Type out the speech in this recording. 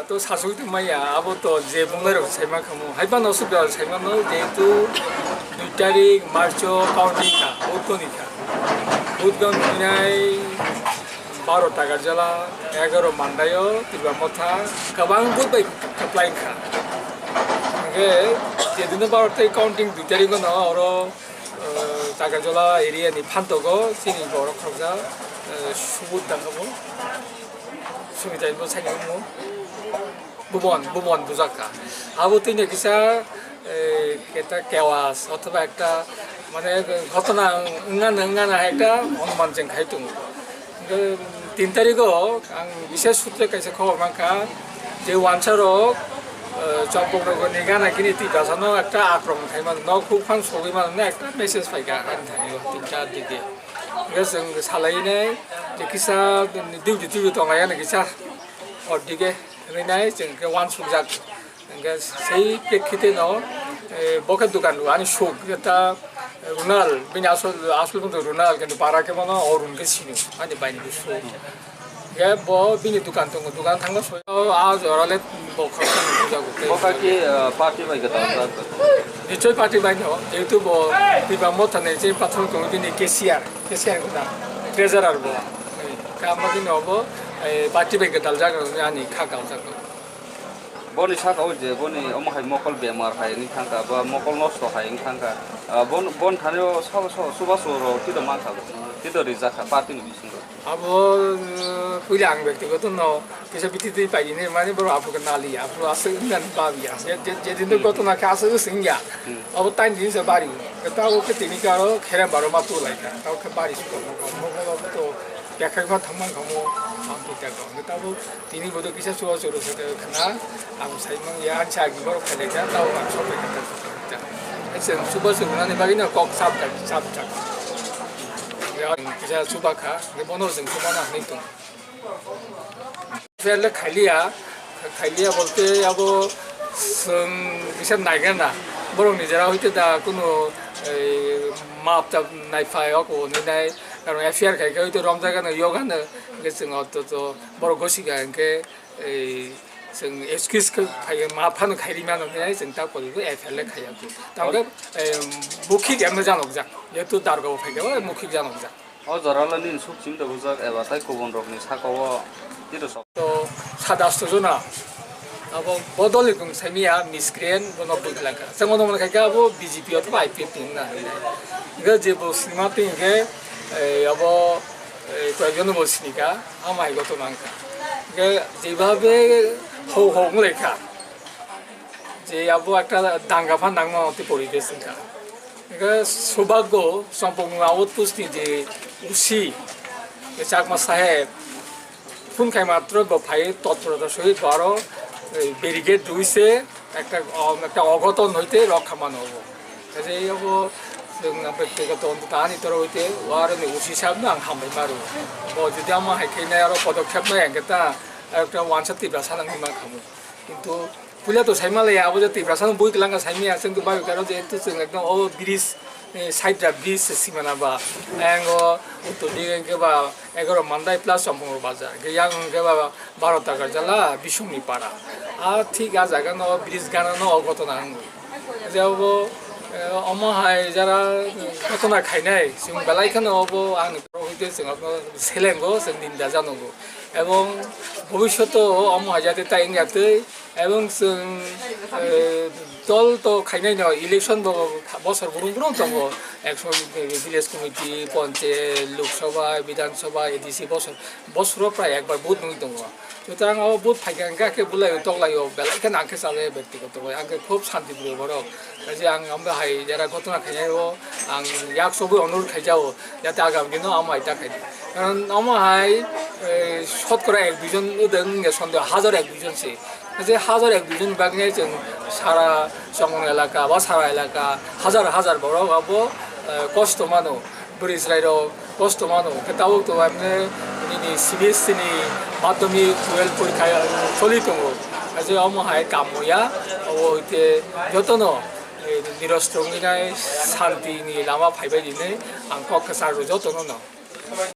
또 사실 뭐야 아버도 이제 뭔가를 잘만 하면 할반 없을까 잘만은 제도 뉴타리 마르초 카운팅가 오토니까 오돈 그냥 바로 타가잖아 에거로 만다요 tiba 못하 가방 굿바이 카플라인카 이게 제도는 바로 때 카운팅 뉴타리 거 나와로 타가잖아 에리아 니 판도고 시니 거로 그러자 수부당하고 সুবিধা cycle বুবন বুঝাকা Abu তিনি কিসা এটা কেওয়াস অথবা একটা মানে ঘটনা 응가나 একটা অনুমানজों খাইতুং 3 তারিখও আं বিশেষ সূত্রে কাছে খবর মানকা যে ওয়ানসারক চম্পকনগর নিগানা কিনি তিবাসানো একটা আক্রমণ খাইমান ন খুব ফান সগিমান একটা মেসেজ পাইকা আন থাকি 3টা দিকে जों सालायनाय किसा दिउ दंनायानो किसा अदिगे होनाय जों वान सुजाक সেই প্রেক্ষিতে ন বকে দোকান আনি সুক এটা রুনাল বিনি আসল কিন্তু রুনাল কিন্তু পারাকে মনে অরুণকে চিনি আনি বাইনি সুক গে ব বিনি দোকান দङ দোকান थांना आ जराले बखरखौ बुजागो बकाकी पार्टी बाइक ता निश्चय पार्टी बाइन हो जेतु ब बिबा मथाने जे पाथन को बिनि केसिआर को ना ट्रेजरार ब काममा दिन अब पार्टी बाइक दाल जागो आनी खागाव जागो बनि साकाव जे बनि अमहाय मकल बेमार हायनि थांका बा मकल नष्ट हायनि थांका बन थानो सुबासरो तिद मानखा तिद रिजाखा पार्टीनि बिसिंग अब पहिले आं व्यक्तिगत न किसा बिति पाइने माने बरो आफुको नाली आफु आसे नन बाबिया जे दिन घटना के आसे सिंगा अब टाइम दिन से बारी ताव के तिनिकारो खेरा बारो मातु लाइका ताव के बारी सुको मगो तो याखाबा थांमान खमो आं तिता को ताव तिनि बदो किसा सुवा सुरो से खाना आं साइमं या आनसा गिबरो खालेका ताव आं सबै खाता एसे सुबा सुनाने बागिनो कक साब किसा सुबाखा के बनरजों सुबाना नैतुं फेरले खाइलिया बोलते अब जों किसा नायगाना बरं निजेरा हयतो दा कुनो माप नायफायक अनिनाय कारण एफआईआर खायका हयतो रमजागानो योगानो जों तो बर' गसिगा इनके जों एक्सकिउजखौ खायो माफानो खायरिमानो नाय जों ता करिबो एफआईआर खायाखै तांगे मुखिक एमनो जानक जा जेतु दारगाव फायगा मुखिक जानक जा अ जरालानि सुखसिम दबुजाक एबा ताइ गुबुन रकनि साकाव तिरो सब तो सादास्त जना अब बदलि गुं साइमिया मिसक्रेन बनो बुखलाका जोंनो मन खायका अब बीजेपी अथवा आईपीएफ ना गे जेबो सिनेमा पिंगे अब कयजन बसिनिका आमाय गत नांका गे जेभाবে হং লেখা যে अब একটা দাঙ্গাফান দাঙ্গাতে পরিবেশ কা সৌভাগ্য সম্পূর্ণ আউটপোস্টনি যে উসি চাকমা সাহেব ফুনখাই মাত্র বফাই তৎপরতার সহিত বড় ব্যারিকেড রুইছে একটা অঘটন হইতে রক্ষা মান হব যে अब जों ব্যক্তিগত অন্ততানি তর হইতে ওয়ারনি উসি সাহেব আं হামবাই মারো যদি আমা হাইখাইনাय आरो पदक्षेप नाय आंगेता একটা ওয়ানসার তিব্রা সালাংনি मा खामो किन्तु पुलिया तो साइमाले अब जे तिब्रा सालां बय गलांगा साइमिया जों बाय कारो जे जों एकदम ओ ब्रिज साइडरा ब्रिज सिमाना बा एंगो तो दिगे के बा 11 मानदाय प्लस सम्पूर्ण बाजार गयां के बा 12 টাকা জালা বিশুমনি পাড়া আর ঠিক আ জায়গা ন ব্রিজ গানানো অঘটনা যে अब অমহায় যারা ঘটনা খাইনাय जों বেলাইখানে अब आं হইতে जों सेलेंगो जों निन्दा जानांगौ এবং ভবিষ্যতে অমহায় যাতে তাই যাতে এবং जों দল তো খাইনাय ন ইলেকশন বছর বুরুং দङ একশন village committee panchayat Lok Sabha Vidhan Sabha ADC বছর প্রায় একবার ভোট নই দङ সুতরাং अब ভোট ফাইগাंगाके बुलायो तगलायो बेलायखान आंखे साले व्यक्तिगत आंखे खूब शांति बुलायो बरो जे आं आमहाय যারা ঘটনা খাইनायो आं याकसबो अनुरोध खाइजाओ যাতে आगामी दिनाव आमाय थाखाय কারণ आमाय শতকরা 1-2 জন ওদের সন্দেহ হাজার 1-2 জনছে যে হাজার 1-2 জন বাগনে जों সারা সংগঠন এলাকা বা সারা এলাকা হাজার বড় আবো কষ্ট মানো বরিশরাইরো কষ্ট মানো তাও তো আপনি সিবিএসসিনি মাধ্যমিক 12 পরীক্ষা চলিত যে আমহায় কাময়া ওইতে যতন নিরস্ত্রংনিনাय শান্তিनि लामा फायबाय दिनै आं क'क्राझार जतन न